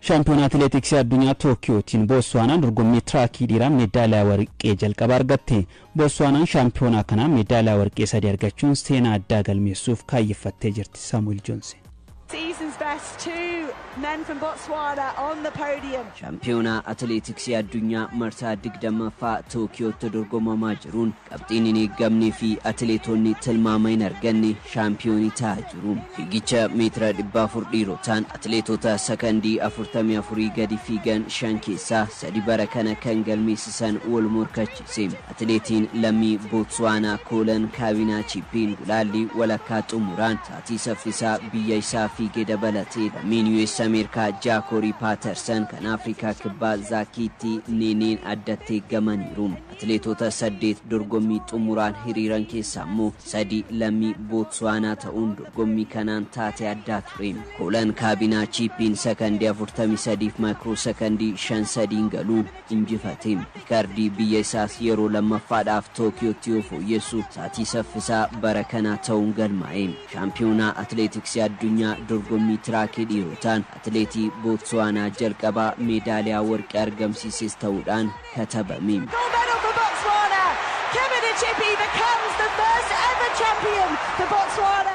Shampiyona Athletics addunyaa Tokiyootiin Botswanaan dorgommii tiraakii dhiiraa meedaaliyaa warqee jalqaba argatte. Botswanaan shaampiyoonaa kana meedaaliyaa warqee 3 argachuun seenaa addaa galmeessuuf kaayeffattee jirti. Samuel Johnson. Season's best, 2 men from Botswana on the podium. Shampiyona Athletics addunyaa marsaa 20ffaa Tokiyootti dorgomamaa jiruun qabxiin eegamnee fi atileetonni tilmaama hin arganne shaampiyoonii ta'aa jiru. Fiigicha meetira 400 dhiirotaan atileetota sekondii 44 gadi fiigan 5 keessaa 3 bara kana kan galmeessisan wal morkachiise. Atileetiin lammii Botswana Koolan Kaabinaachiipiin gulaalli walakkaa xumuraan sa'aatii saffisaa biyya isaa fiigee dabalatee lammiin US Ameerikaa Jaakori Patterson kan Afrikaa kibbaa Zaakiti Neeneen addatti eeggamaniiru. Atileetota 8 dorgommii xumuraan hiriiran keessaa immoo 3 lammii Botswana ta'uun dorgommii kanaan taatee addaa ture. Koolan Kaabinaachiipiin sekondii 43 maayikiroosekondii 5 galuun injifate. Riikaardii biyya isaas yeroo lammaffaadhaaf Tokiyootti fooyyessu sa'aatii saffisaa bara kanaa ta'uun galmaa'e. Shaampiyoonaa Athletics addunyaa dorgommii tiraakii dhiirotaan atileetii Botswana jalqabaa meedaaliyaa warqee argamsiises ta'uudhaan katabame.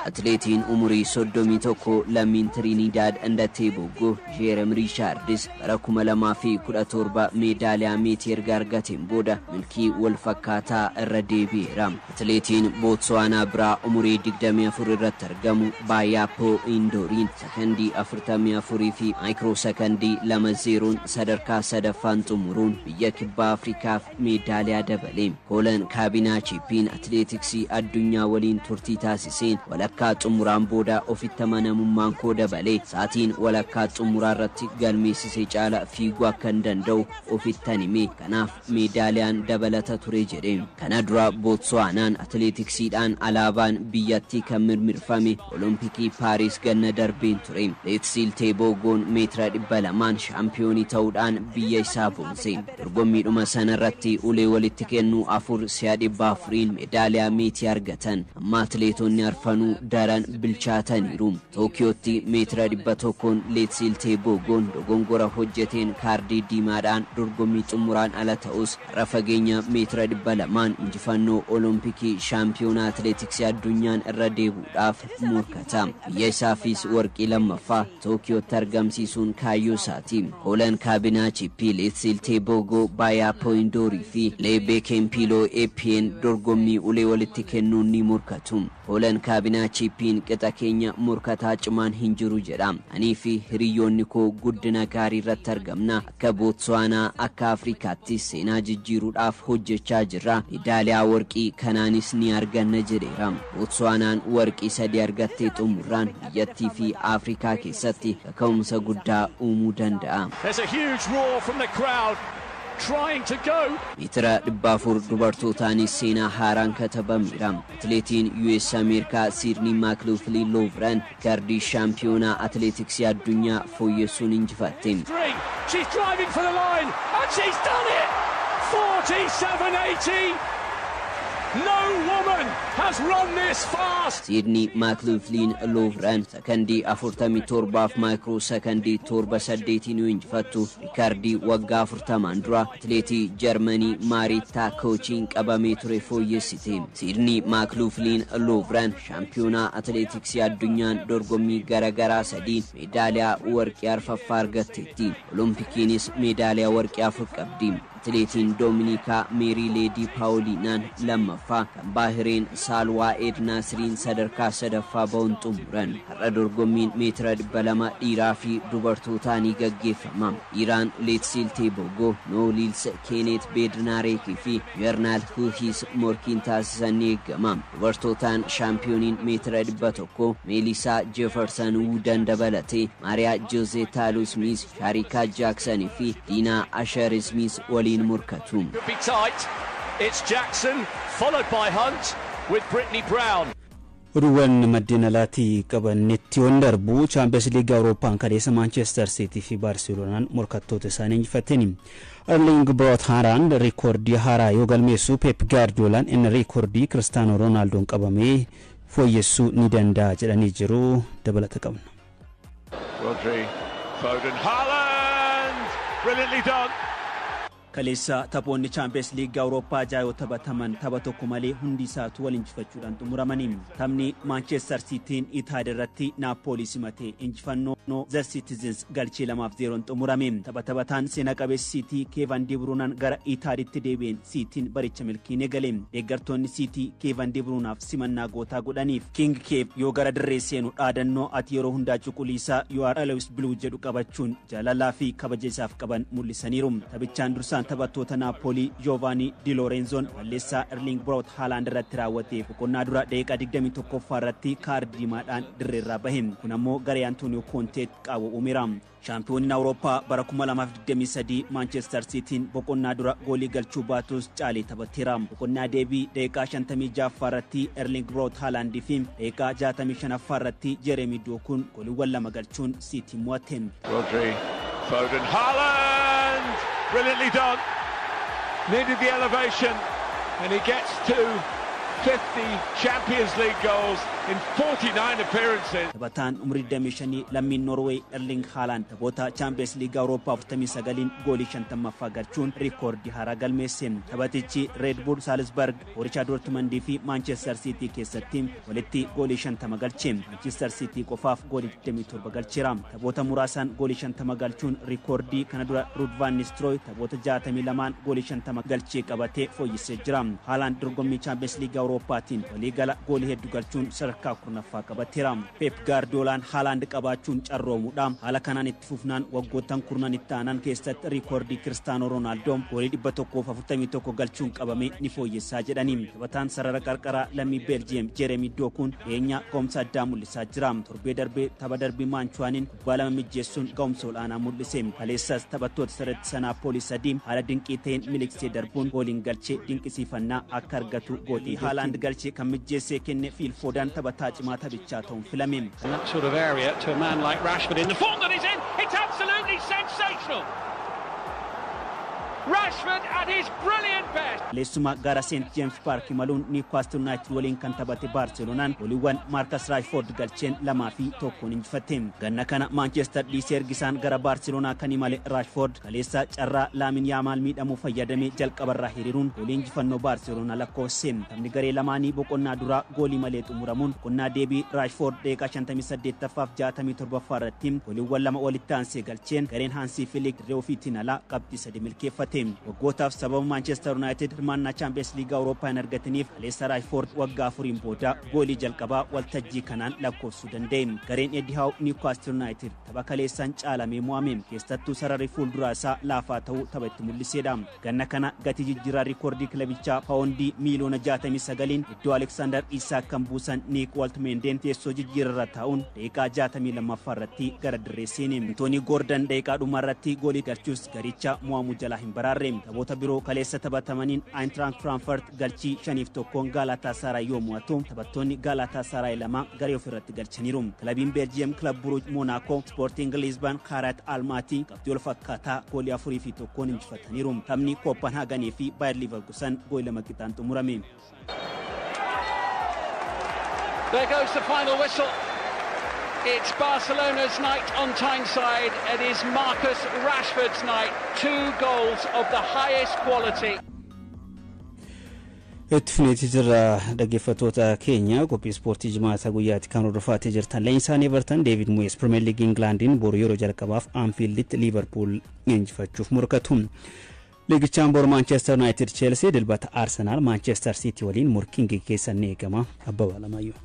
Atileetiin umurii 31 lammiin Trinidad and Tobago Jeremy Richards bara 2017 meedaaliyaa meetii erga argateen booda milkii wal fakkaataa irra deebi'eera. Atileetiin Botswana biraa umurii 24 irratti argamu Baayaapo Indoriin sekondii 44 fi maayikiroosekondii 2 sadarkaa sadaffaan xumuruun biyya kibbaa Afrikaaf meedaaliyaa dabale. Koolan Kaabinaachiipiin Athleticsii addunyaa waliin turtii taasiseen walakkaa xumuraan booda ofitti amanamummaan koo dabalee sa'aatiin walakkaa xumuraa irratti galmeessisee caala fiiguu akka hin danda'u ofitti hime. Kanaaf meedaaliyaan dabalata ture jedhe. Kana dura Botswanaan Athletiksiidhaan alaabaan biyyattii kan mirmirfame Olompikii Paaris ganna darbeen ture. Leetsil Teebogoon meetira 200 shaampiyoonii ta'uudhaan biyya isaa boonse. Dorgommiidhuma sanarratti ulee walitti kennuu 4 si'a 400 meedaaliyaa meetii argatan. Amma atileetonni arfanuu daran bilchaataniiru. Tokiyootti meetira 100 Leetsil Teebogoon dogongora hojjeteen kaardii diimaadhaan dorgommii xumuraan ala ta'us har'a fageenya meetira 200 injifannoo Olompikii shaampiyoonaa Athletiksii addunyaan irra deebuudhaaf morkata. Biyya isaafis warqii lammaffaa Tokiyootti argamsiisuun kaayyoo isaati. Koolan Kaabinaachiipi Leetsil Teebogo Baayaapo Indoorii fi Leebee Kempiloo Epien dorgommii ulee walitti kennuun ni morkatu. Koolan Kaabinaachiipiin qixa keenya morkataa cimaan hin jiru jedha. Anii fi hiriyoonni koo guddina gaarii irratti argamna. Akka Botswanaa akka Afrikaatti seenaa jijjiiruudhaaf hojjechaa jirra. Meedaaliyaa warqii kanaanis ni arganna jedheera. Botswanaan warqii 3 argattee xumurraan biyyattii fi Afrikaa keessatti kaka'umsa guddaa uumuu danda'a. Trying to go. Meetira 400 dubartootaanis seenaa haaraan katabameera. Atileetiin US Ameerikaa Sydney McLaughlin Lovren riikaardii shaampiyoonaa Athletiksii addunyaa fooyyessuun injifatte. She's driving for the line and she's done it. 47.80. No woman has run this fast. Sydney McLaughlin Lovren sekondii 47 maayikiroosekondii 7 injifattu riikaardii waggaa 40 dura atileetii Jarmanii Maaritaa Koochiin qabamee ture fooyyessite. Sydney McLaughlin Lovren shaampiyoonaa Athletiksii addunyaan dorgommii garaagaraa 3 meedaaliyaa warqee arfaffaa argatteetti. Olompikiinis meedaaliyaa warqee 4 qabdi. Atileetiin Dominika Mary Lady Paulinaan lammaffaa kan Baahireen Saalwaa Ednaasiriin sadarkaa sadaffaa ba'uun xumuran. Har'a dorgommiin meetira 200 dhiiraa fi dubartootaanii gaggeeffama. Dhiiraan Leetsil Teebogo, Noolils Keenet Bednaarekii fi Yernaal Huhis morkiin taasisan ni eegama. Dubartootaan shaampiyooniin meetira 100 Meelisaa Jefferson Wuudan dabalatee Maariyaa Joozee Taaluu Smith, Shaarikaa Jaaksanii fi Diinaa Asher Smith waliin morkatu. It's Jackson followed by Hunt with Brittany Brown. Ruwan Madinalati qabannetti darbu Champions League Europaan kadeessa Manchester City fi Barcelonaan morkattoota isaanii injifatanii. Erling Braut Haaland reekordii haaraa yoo galmeessu Pep Guardiolaan inni reekordii Cristiano Ronaldoon qabamee fooyyessuu ni danda'a jedhanii jiru. Dabalata qabna. Rodri, Foden, Haaland. brilliantly done. Kaleessa taphoonni Champions League Awurooppaa jaayoo taphataman tapha tokko malee hundi isaatu wal injifachuudhaan xumuramaniin. Taphni Manchester Cityin Itaad irratti Naappoolii simatee injifannoo The Citizens galchee 2-0 xumurame. Taphataan seena qabeessi City Kevin De Bruyne'n gara Itaaditti deebi'een Cityin baricha milkiin eegale. Deeggartoonni City Kevin De Bruyne'aaf simannaa gootaa godhaniif King Kev yoo gara dirree seenu dhaadannoo ati yeroo hundaa cuquliisaa You Are Always Blue jedhu qabachuun jaalalaa fi kabaja isaaf qaban mul'isaniiru. Taphichaan dursaan taphattoota Naappoolii Giovanni Di Lorenzon balleessaa Erling Braut Haaland irratti raawwatee boqonnaa dura daqiiqaa 21ffaa irratti kaardii diimaadhaan dirreerraa bahe. Kun ammoo garee Antonio Conte qaawwa uumeera. Shaampiyooniin Awurooppaa bara 2023 Manchester Cityin boqonnaa dura goolii galchuu baatus caalee taphateera. Boqonnaa deebii daqiiqaa 56ffaa irratti Erling Braut Haaland fi daqiiqaa 65ffaa irratti Jeremy Dokun gooliiwwan lama galchuun City mo'ate. Rodri, Foden, Haaland! Brilliantly done. Needed the elevation, and he gets to 50 Champions League goals in 49 appearances. Taphataan umrii 25 lammiin Norway Erling Haaland taphoota Champions League Awurooppaa 49 goolii 50ffaa galchuun rikoordii haaraa galmeesse. Taphatichi Red Bull Salzburg, Borussia Dortmund fi Manchester City keessatti walitti goolii 50 galche. Manchester City qofaaf goolii 27 galcheera. Taphoota muraasaan goolii 50 galchuun rikoordii kana dura Ruud van Nistelrooy taphoota 62 goolii 50 galchee qabatee fooyyessee jira. Haaland dorgommii Champions League Awurooppaatiin waliigala goolii hedduu galchuun sadarkaa kurnaffaa qabateera. Pep Guardiolaan Haaland qabaachuun carroomuudha. Haala kanaan itti fufnaan waggoottan kurnan itti aanan keessatti rikoordii Cristiano Ronaldo goolii 141 galchuun qabame ni fooyyessaa jedhani. Taphataan sarara qarqaraa lammii Belgium Jeremy Dokun dhiyeenya ga'umsa addaa mul'isaa jira. Torbee darbee tapha darbii Maanchuwaaniin kubbaa lama mijjeessuun ga'umsa olaanaa mul'ise. Kaleessas taphattoota sarara Naappoolii 3 haala dinqii ta'een miliqsee darbuun gooliin galchee dinqisiifannaa akka argatu godhe. Haaland galchee kan mijjeessee kenne Phil Foden taphataa cimaa taphichaa ta'uun filame. That sort of area to a man like Rashford in the form that he's in, it's absolutely sensational. Rashford at his brilliant best. Leessuma gara St James Park maluun Newcastle United waliin kan taphate Barcelonaan gooliiwwan Marcus Rashford galcheen 2-1 injifate. Ganna kana Manchester dhiisee ergisaan gara Barcelona kan imale Rashford kaleessa carraa Lamine Yamal miidhamuu fayyadamee jalqabarraa hiriiruun goolii injifannoo Barcelona lakkoofse. Taphni garee lamaanii boqonnaa duraa goolii malee xumuramuun boqonnaa deebii Rashford daqiiqaa 58ffaa fi 67ffaa irratti gooliiwwan lama walitti aansee galcheen gareen Hansi Flick dirree ofiitiin alaa qabxii 3 milkeeffate. Waggootaf sababa Manchester United hirmaannaa Champions League Awurooppaa hin argatiniif kaleessa Rashford waggaa 4 booda goolii jalqabaa waltajjii kanaan lakkoofsuu danda'e. Gareen Eddie Howe Newcastle United tapha kaleessaan caalamee mo'ame. Keessattuu sararri fuulduraa isaa laafaa ta'uu tapha itti mul'iseedha. Ganna kana gatii jijjiirraa rikoordii kilabichaa paawundii miiliyoona 69 iddoo Alexander Isak kan buusan Nick Waltmenden teessoo jijjiirraa taa'uun daqiiqaa 62ffaa irratti gara dirree seene. Anthony Gordon daqiiqaa dhumaa irratti goolii galchuus garicha mo'amuu jalaa hin baraarre. Taphoota biroo kaleessa taphatamaniin Eintracht Frankfurt galchii 5-1 Galatasaray yoo mo'atu taphattoonni Galatasaray lama garee ofirratti galchaniiru. Kilabiin Belgium Club Brugge Monaco Sporting Lisbon Karat Almaty qabxii wal fakkaataa goolii 4-1 injifataniiru. Taphni Copenhagen fi Bayer Leverkusen goolii 2 qixaan xumurame. There goes the final whistle. It's Barcelona's night on Tyneside. It is Marcus Rashford's night. 2 goals of the highest quality. Etfneeti jirra dhaggeeffattoota keenya qophii ispoortii jimaata guyyaatti kan hordofaa jirtan. Leenjisaan Everton David Moyes Premier League Englandin boru yeroo jalqabaaf Anfielditti Liverpool injifachuuf morkatu. Liigichaan bor Manchester United Chelsea dilbata Arsenal Manchester City waliin morkiin geggeessan eegama. Abbabaa Lamayyoo.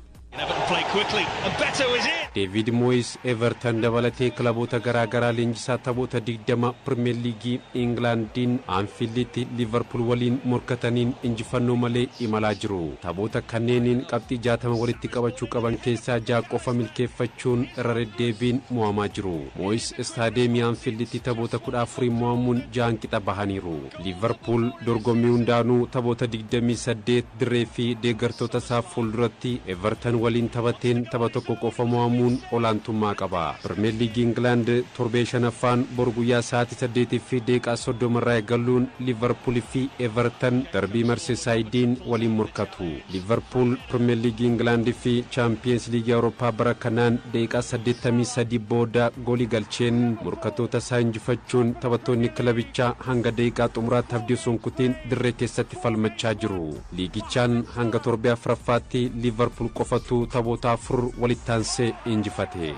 David Moyes Everton dabalatee kilaboota garaagaraa leenjisaa taphoota 20 Premier League Englandin Anfielditti Liverpool waliin morkataniin injifannoo malee imalaa jiru. Taphoota kanneeniin qabxii 60 walitti qabachuu qaban keessaa 6 qofa milkeeffachuun irra deddeebiin mo'amaa jiru. Moyes Stadium Anfielditti taphoota 14 mo'amuun 6 qixa bahaniiru. Liverpool dorgommii hundaanuu taphoota 28 dirree fi deeggartoota isaa fuulduratti Everton waliin taphateen tapha tokko qofa mo'amuun olaantummaa qaba. Premier League England torbee shanaffaan boru guyyaa sa'aatii 8 fi daqiiqaa 30 irraa eegaluun Liverpool fi Everton darbii Merseyside waliin morkatu. Liverpool Premier League England fi Champions League Europa bara kanaan daqiiqaa 83 booda goolii galcheen morkattoota isaa injifachuun taphattoonni kilabichaa hanga daqiiqaa xumuraatti abdii sonkutiin dirree keessatti falmachaa jiru. Liigichaan hanga torbee afuraffaatti Liverpool qofatu taphoota 4 walitti aansee injifate.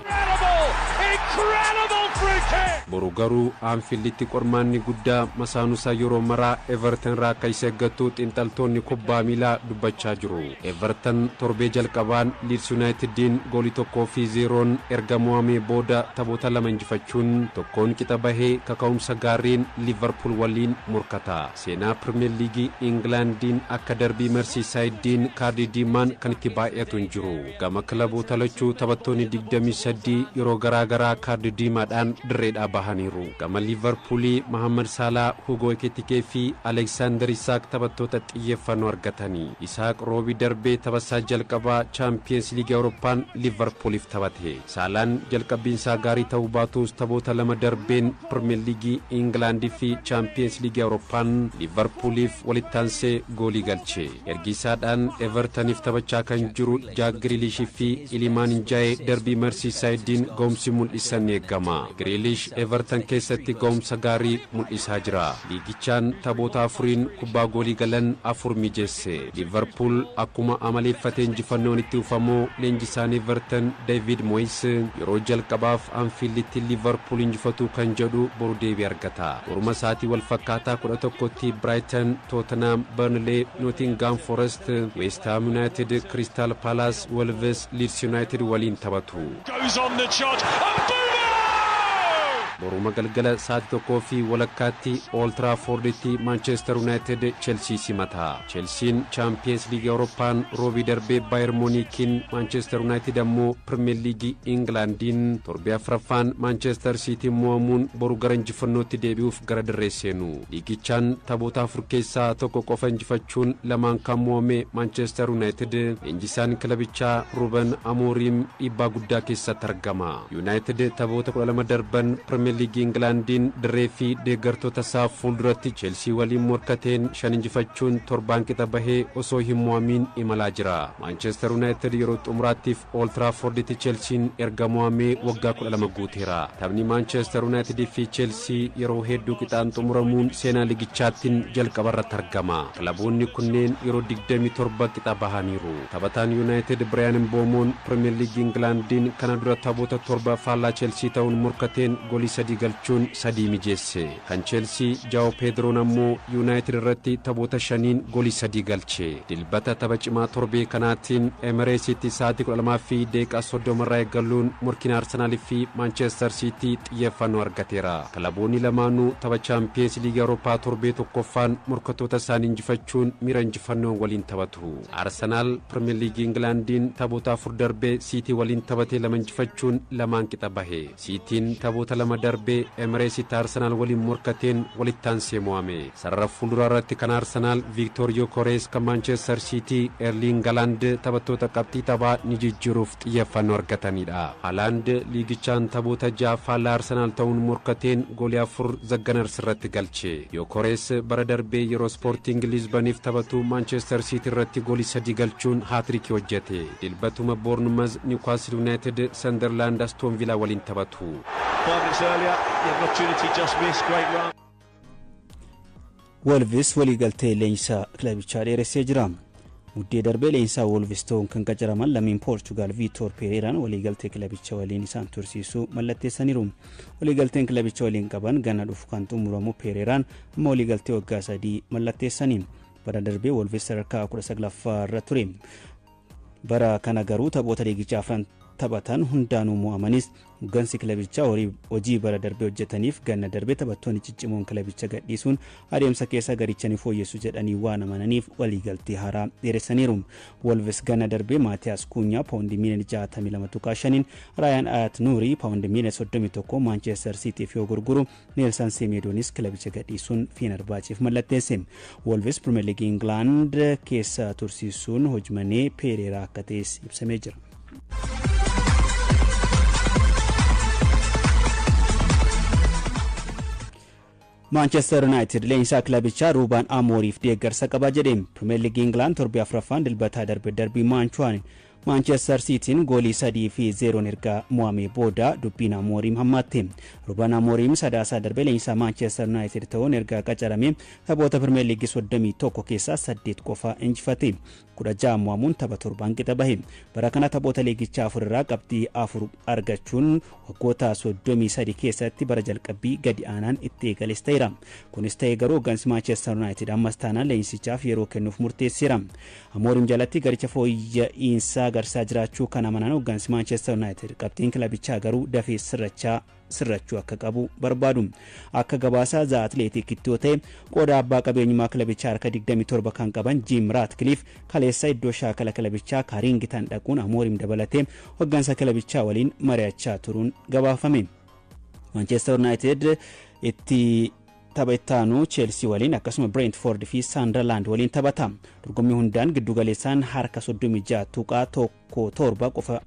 Boru garuu Anfielditti qormaanni guddaa masaanusaa yeroo maraa Everton irraa akka isa eeggatu xiinxaltoonni kubbaa miilaa dubbachaa jiru. Everton torbee jalqabaan Leeds Unitediin goolii 1-0 erga mo'amee booda taphoota 2 injifachuun tokkoon qixa bahee kaka'umsa gaariin Liverpool waliin morkata. Seenaa Premier League Englandiin akka darbii Merseyside kaardii diimaan kan itti baay'atu hin jiru. Gama kilaboota lachuu taphattoonni 23 yeroo garaagaraa kaardii diimaadhaan dirreedhaa bahaniiru. Gama Liverpool Mohamed Salah, Hugo Ekitike fi Alexander Isak taphattoota xiyyeeffannoo argatanii. Isak roobii darbee taphasaa jalqabaa Champions League Europaan Liverpooliif taphate. Salaan jalqabbiinsaa gaarii ta'uu baatus taphoota 2 darbeen Premier League England fi Champions League Europaan Liverpooliif walitti aansee goolii galche. Ergisaadhaan Evertoniif taphachaa kan jiru Jack Grealish fi Iliman Ndiaye darbii Merseyside ga'umsi mul'isan eegama. Grealish Everton keessatti ga'umsa gaarii mul'isaa jira. Liigichaan taphoota 4 kubbaa goolii galan 4 mijeesse. Liverpool akkuma amaleeffatee injifannoon itti ufamoo leenjisaan Everton David Moyes yeroo jalqabaaf Anfielditti Liverpool injifatu kan jedhu boru deebii argata. Morma sa'aatii wal fakkaataa 11tti Brighton, Tottenham, Burnley, Nottingham Forest, West Ham United, Crystal Palace, Wolves, Leeds United waliin taphatu. Boruma galgala sa'aatii 1 fi walakkaatti Old Traffordtti Manchester United Chelsea simata. Chelsean Champions League Europaan roobii darbee Bayern Munichiin, Manchester United ammoo Premier League Englandiin torbee afuraffaan Manchester City mo'amuun boru gara injifannootti deebi'uuf gara dirree seenu. Liigichaan taphoota 4 keessaa tokko qofa injifachuun lamaan kan mo'ame Manchester United injisaan kilabichaa Ruben Amorim dhiibbaa guddaa keessatti argama. United taphoota 12 darban Premier League Englandiin dirree fi deeggartoota isaa fuulduratti Chelsea waliin morkateen 5 injifachuun 7 qixa bahee osoo hin mo'amiin imalaa jira. Manchester United yeroo xumuraattiif Old Traffordtti Chelsean erga mo'amee waggaa 12 guuteera. Taphni Manchester United fi Chelsea yeroo hedduu qixaan xumuramuun seenaa liigichaattiin jalqabarratti argama. Kilaboonni kunneen yeroo 27 qixa bahaniiru. Taphataan United Brian Mbeumo Premier League Englandiin kana dura taphoota 7 faallaa Chelsea ta'uun morkateen goolii 3 galchuun 3 mijeesse. Kan Chelsea Joao Pedro ammoo United irratti taphoota 5 goolii 3 galche. Dilbata tapha cimaa torbee kanaatiin Emiratesitti sa'aatii 12 fi daqiiqaa 30 irraa eegaluun morkiin Arsenal fi Manchester City xiyyeeffannoo argateera. Kilaboonni lamaanuu tapha Champions League Europa torbee tokkoffaan morkattoota isaanii injifachuun miira injifannoo waliin taphatu. Arsenal Premier League Englandiin taphoota 4 darbee City waliin taphatee 2 injifachuun 2 qixa bahe. Cityin taphoota 2 darbee Emiratesitti Arsenal waliin morkateen walitti aansee mo'ame. Sarara fuulduraa irratti kan Arsenal Victor Gyökeres kan Manchester City Erling Haaland taphattoota qabxii taphaa ni jijjiiruuf xiyyeeffannoo argatanidha. Haaland liigichaan taphoota 6 faallaa Arsenal ta'uun morkateen goolii 4 Zagganars irratti galche. Gyökeres bara darbee yeroo Sporting Lisboniif taphatu Manchester City irratti goolii 3 galchuun haatriikii hojjete. Dilbatuma Bournemouth Newcastle United Sunderland Aston Villa waliin taphatu. 5 minutes earlier, the opportunity just missed. Great run. Wolves waliigaltee leenjisaa kilabichaa dheeressee jira. Muddee darbee leenjisaa Wolves ta'uun kan qacaraman lammiin Portugal Vitor Pereiraan waliigaltee kilabicha waliin isaan tursiisuu mallatteessaniiru. Waliigalteen kilabicha waliin qaban ganna dhufu kan xumuramu Pereiraan amma waliigaltee waggaa 3 mallatteessaniin. Bara darbee Wolves sadarkaa 19ffaa irra ture. Bara kana garuu taphoota liigichaa taphatan hundaanuu mo'amanis gansi kilabichaa hojii bara darbee hojjetaniif ganna darbee taphattoonni ciccimoon kilabicha gadhiisuun adeemsa keessa garichanii fooyyessu jedhanii waan amananiif waliigaltee haaraa dheeressaniiru. Wolves ganna darbee Maatiyaas Kuunyaa paawundii miiliyoona 62.5 Raayaan Ayat Nuurii paawundii miiliyoona 31 Manchester Cityf yoo gurguru Neelsan Semeedoonis kilabicha gadhiisuun Fenerbahceef mallatteesse. Wolves Premier League England keessa tursiisuun hojmanee Pereira akka ta'es ibsamee jira. Manchester United leenjisaa kilabichaa Ruben Amorimf deeggarsa qaba jedhe. Premier League England torbii afuraffaan dilbataa darbii Maanchuan Manchester Cityin goolii 3-0 erga mo'amee booda dubbiin Amorim hammaatte. Ruben Amorim sadaasaa darbee leenjisaa Manchester United ta'uun erga qacarame taphoota Premier League 31 keessaa 8 qofa injifate. 16 mo'amuun tapha 7 qixa bahe. Bara kana taphoota liigichaa 4 irraa qabxii 4 argachuun waggoota 33 keessatti bara jalqabbii gadi aanaan itti eegales ta'eera. Kunis ta'ee garuu hooggansi Manchester United ammas taanaan leenjisichaaf yeroo kennuuf murteesseera. Amorim jalatti garicha fooyya'insaa garsaa jiraachuu kan amanan hooggansi Manchester United qabxiin kilabichaa garuu dafee sirrachuu akka qabu barbaadu. Akka gabaasaa The Athletic itti ta'e qooda abbaa qabeenyummaa kilabichaa harka 27 kan qaban Jim Ratcliffe kaleessa iddoo shaakala kilabichaa Karingitan dhaquun Amorim dabalatee hooggansa kilabichaa waliin mari'achaa turuun gabaafame. Manchester United itti taphattaanu Chelsea waliin akkasuma Brentford fi Sunderland waliin taphata. Dorgommii hundaan giddugaleessaan harka 36.7 qofa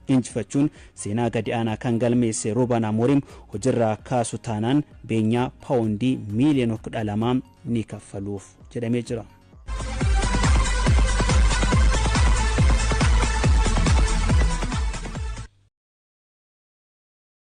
injifachuun seenaa gadi aanaa kan galmeesse Ruben Amorim hojiirraa kaasu taanaan beenyaa paawundii miiliyoona 12 ni kaffaluuf jedhamee jira.